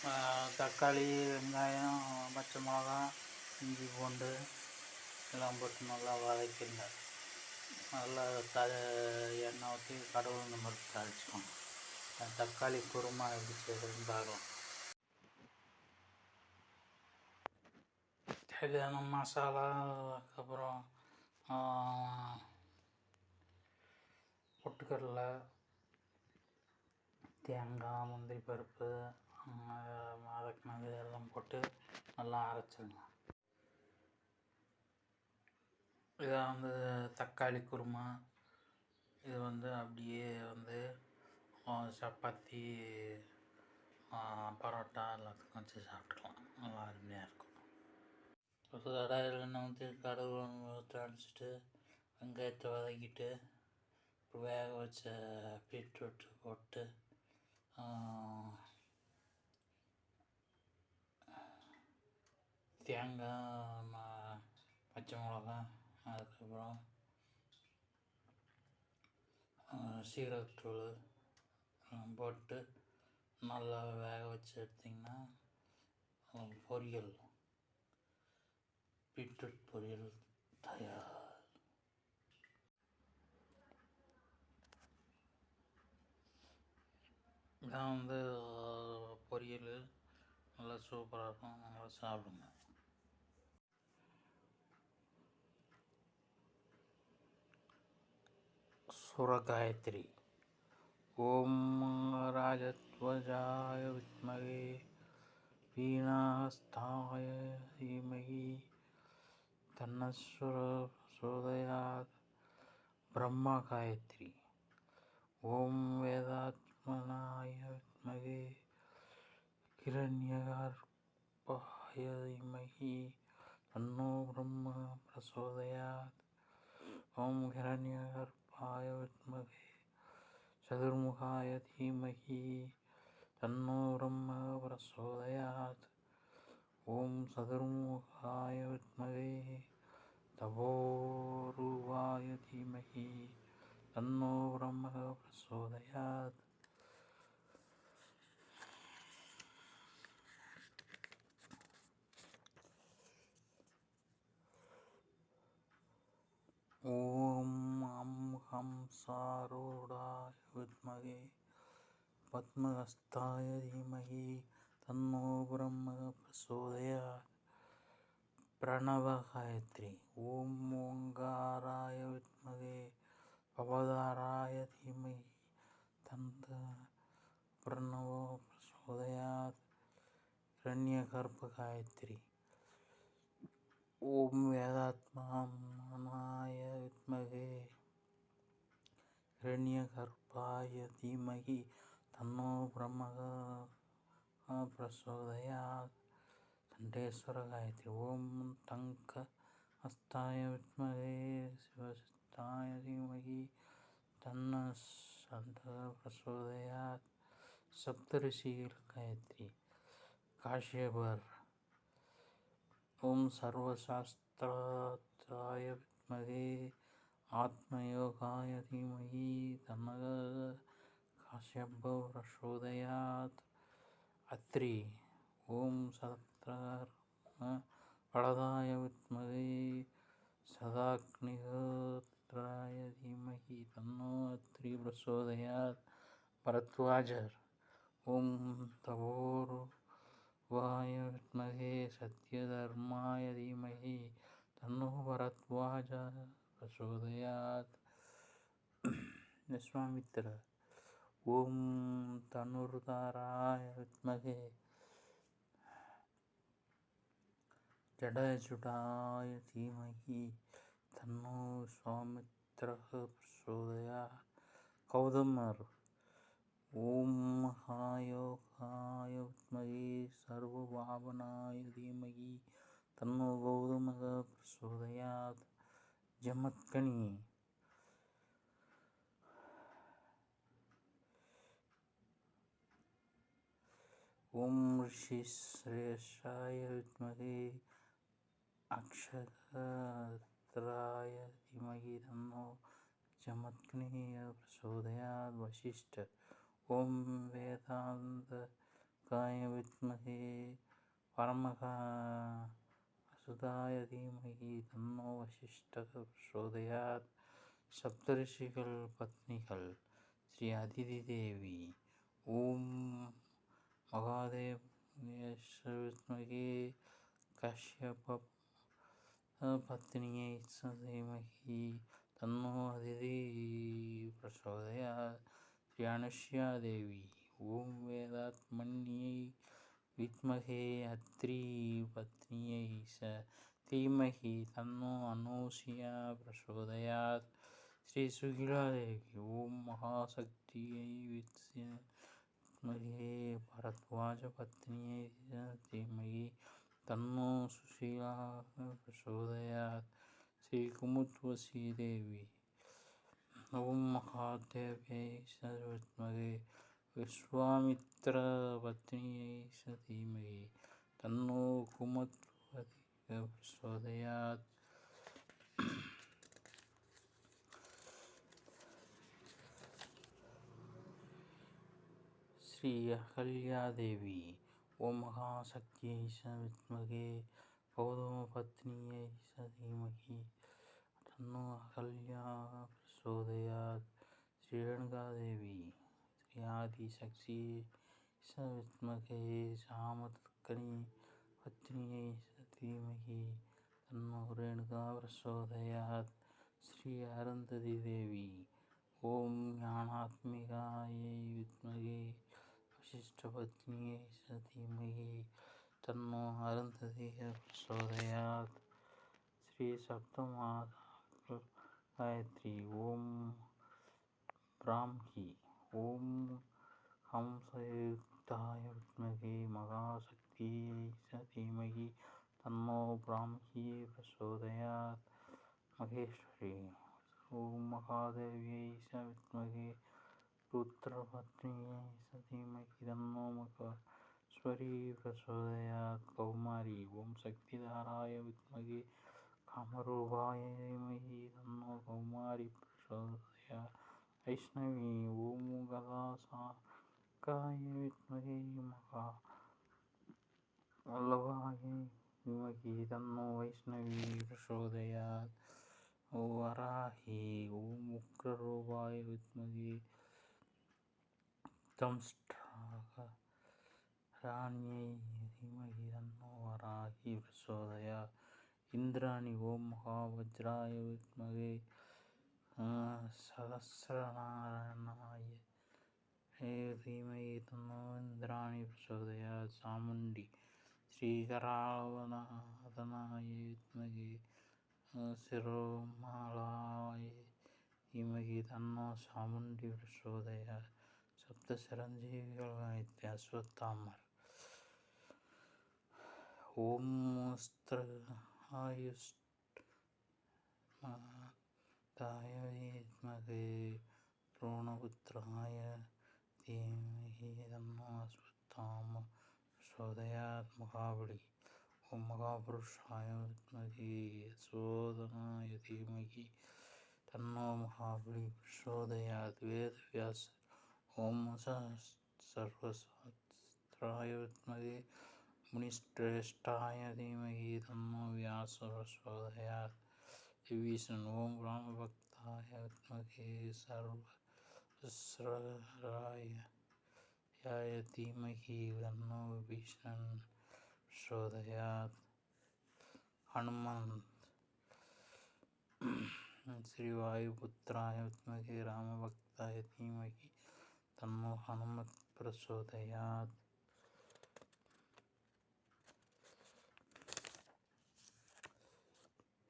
தக்காளி, வெங்காயம், பச்சை மிளகா, இஞ்சி பூண்டு எல்லாம் போட்டு நல்லா வதக்கிடுங்க. நல்லா எண்ணெய் ஊற்றி கடுகு இந்த மாதிரி தாளிச்சுக்கோங்க. தக்காளி குருமா எப்படி செய்கிறதுன்னு பார்க்கலாம். தேவையான மசாலா, அதுக்கப்புறம் பொட்டுக்கடலை, தேங்காய், முந்திரி பருப்பு, வதக்கினது எல்லாம் போட்டு நல்லா அரைச்சிருங்க. இதான் தக்காளி குருமா. இது அப்படியே சப்பாத்தி, பரோட்டா எல்லாத்துக்கும் வச்சு சாப்பிட்டுக்கலாம். நல்லா அருமையாக இருக்கும். ஒரு கடாயில் எண்ணெய் ஊற்றி கடுகு தாளிச்சிட்டு வெங்காயத்தை வதக்கிட்டு வேக வச்ச பீட்ரூட் போட்டு தேங்காய், பச்சை மிளகா, அதுக்கப்புறம் சீரகத்தூள் போட்டு நல்லா வேக வச்சு எடுத்திங்கன்னா பொரியல், பீட்ரூட் பொரியல் தயார். இதான் பொரியல் நல்லா சூப்பராக இருக்கும். நல்லா சாப்பிடுங்க. சுரகாயத்ரி. ஓம் ராஜத்வஜாய வித்மகே வீணாஸ்தாய தீமஹி தன்னஸ்வர பிரசோதயாத். பிரம்மா காயத்ரி. ஓம் வேதாத்மனாய வித்மகே ஹிரண்யகர்பாய தீமஹி தன்னோ பிரம்ம பிரசோதயாத். ஓம் ஹிரண்யகர்பாய வித்மகே சதுர்முகாய தீமஹி தன்னோ பிரம்ம பிரசோதயாத். ஓம் சதுர்முகாய வித்மகே தபோருவாய தீமஹி தன்னோ பிரம்ம பிரசோதயாத். ஓம் ஹம்சாரூடாய வித்மகே பத்மஹஸ்தாய தீமஹி தன்னோ பிரம்ம பிரசோதயாத். பிரணவ காயத்ரி. ஓம் ஓங்காராய வித்மகே பவதாராய தீமஹி தன்னோ பிரணவோ பிரசோதயாத். ஹிரண்யகர்ப காயத்ரி. ஓம் வேதாத்மனாய வித்மகே ஹிரண்யகர்பாய தீமஹி தன்னோ பிரம்ம பிரசோதயாத். சண்டேஸ்வர காயத்ரி. ஓம் டங்க ஹஸ்தாய வித்மகே சிவசித்தாய தீமஹி தன்ன சண்ட பிரசோதயாத். சப்தரிஷிகள் காயத்ரி. காஷ்யபர். ஓம் சர்வசாஸ்திரார்த்தாய வித்மகே ஆத்மயோகாய தீமஹி தன்னோ காஷ்யபோ பிரசோதயாத். அத்ரி. ஓம் சத்கர்ம பலதாய வித்மகே சதாக்னிஹோத்ராய தீமஹி தன்னோ அத்ரி பிரசோதயாத். பரத்வாஜர். ஓம் தபோருவாய வித்மகே சத்யதர்மாய தீமஹி தன்னோ பரத்வாஜ பிரசோதயாத். விஸ்வாமித்திர. ஓம் தனுர்தாராய வித்மகே ஜடஜுடாய தீமஹி தன்னோ விஸ்வாமித்ரः பிரசோதயாத். கௌதமர். ஓம் மகாயோகாய வித்மகே சர்வபாவனாய தீமஹி தன்னோ கௌதமः பிரசோதயாத். ஜமத்கனி. ஓம் ரிஷிஸ்ரேஷ்டாய வித்மகே அக்ஷகத்ராய தீமஹி தன்னோ ஜமத்கனி பிரசோதயாத். வசிஷ்டர். ஓம் வேதாந்த वक्रतुण्डमहाकाय विद्महे परमसुताय धीमहि तन्नो वसिष्ठः प्रचोदयात्. सप्तऋषिகள் पत्निகள் श्री अदिति देवी. ओम महादेव विद्महे कश्यप पत्नियै धीमहि तन्नो अदिति प्रचोदयात्. श्री अनुसुया देवी. ओम वेदात्मन्यै विद्महे अत्रि पत्नियै धीमहि तन्नो अनुसुया प्रचोदयात्. श्री सुशीला देवी. ओम महाशक्तियै विद्महे भरद्वाज पत्नियै धीमहि तन्नो सुशीला प्रचोदयात्. श्री कुमुद्वशी देवी. ओम महादेव्यै विद्महे विश्वामित्र पत्नियै धीमहि तन्नो कुमुद्वती प्रचोदयात्. श्री अहल्या देवी. ओम महाशक्तियै विद्महे गौतमपत्नियै धीमहि तन्नो अहल्या प्रचोदयात्. श्री रेणुका देवी. श्री आदिशक्तियै विद्महे जामदग्नि पत्नियै धीमहि तन्नो रेणुका प्रचोदयात्. श्री अरुन्धती देवी. ओम ज्ञानात्मिकायै विद्महे वसिष्ठपत्नियै धीमहि तन्नो अरुन्धती प्रचोदयात्. श्री सप्तमाता गायत्री. ओम ब्राह्मी. ओम हंसयुक्ताय विद्महे महाशक्तियै धीमहि तन्नो ब्राह्मी प्रचोदयात्. महेश्वरी. ओम महादेव्यै विद्महे रुद्रपत्नियै धीमहि तन्नो महेश्वरी प्रचोदयात्. कौमारी. ओम शक्तिधराय विद्महे कामरूपाय धीमहि तन्नो कौमारी प्रचोदयात्. वैष्णवी. ओम गदासाङ्गाय विद्महे महावल्लभाय धीमहि तन्नो वैष्णवी प्रचोदयात्. वराही. ओम उग्ररूपाय विद्महे दंष्ट्राकराळिन्यै धीमहि तन्नो वराही प्रचोदयात्. इंद्राणी. ओम महावज्राय विद्महे सहस्रनारायणाय धीमहि तन्नो इंद्राणी प्रचोदयात्. चामुण्डी. श्री कराळवदनाय विद्महे शिरोमालाय धीमहि तन्नो चामुण्डी प्रचोदयात्. सप्तचिरञ्जीविகள் गायत्री. अश्वत्थामर. ओम स्त्रआयुष्मदाय विद्महे द्रोणपुत्राय धीमहि तन्नो अश्वत्थामा प्रचोदयात्. महाबली. ओम महापुरुषाय विद्महे सुयोधनाय धीमहि तन्नो महाबली प्रचोदयात्. वेदव्यास. ओम सर्वशास्त्राय विद्महे मुनिश्रेष्ठाय धीमहि तन्नो व्यास प्रचोदयात्. विभीषण. ओम रामभक्ताय विद्महे सर्वसहस्राय धीमहि तन्नो विभीषण प्रचोदयात्. हनुमंत. श्री वायुपुत्राय विद्महे रामभक्ताय धीमहि तन्नो हनुमत् प्रचोदयात्.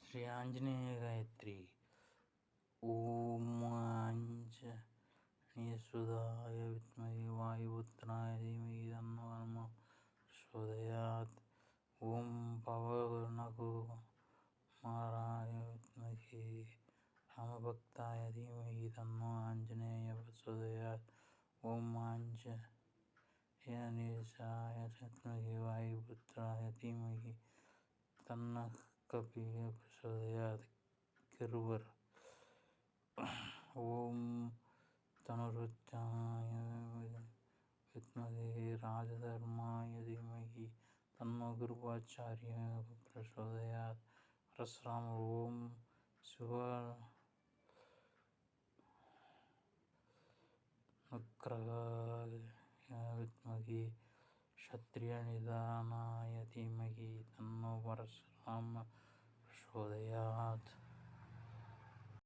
श्री आंजनेय गायत्री. ओम आंजनेयसुताय विद्महे वायुपुत्राय धीमहि तन्नो हनुमत् प्रचोदयात्. ओम पवनकुमाराय विद्महे रामभक्ताय धीमहि तन्नो आंजनेय प्रचोदयात्. ओम आंजनेयाय विद्महे वायुपुत्राय धीमहि तन्नः कपिः प्रचोदयात्. गिरिवर. ओम धनुरुद्राय विद्महे राजधर्माय धीमहि तन्नो गुरुवाचार्य प्रचोदयात्। परशुराम ओम शिवानुग्रहाय विद्महे क्षत्रियनिधनाय धीमहि तन्नो परशुराम प्रचोदयात्।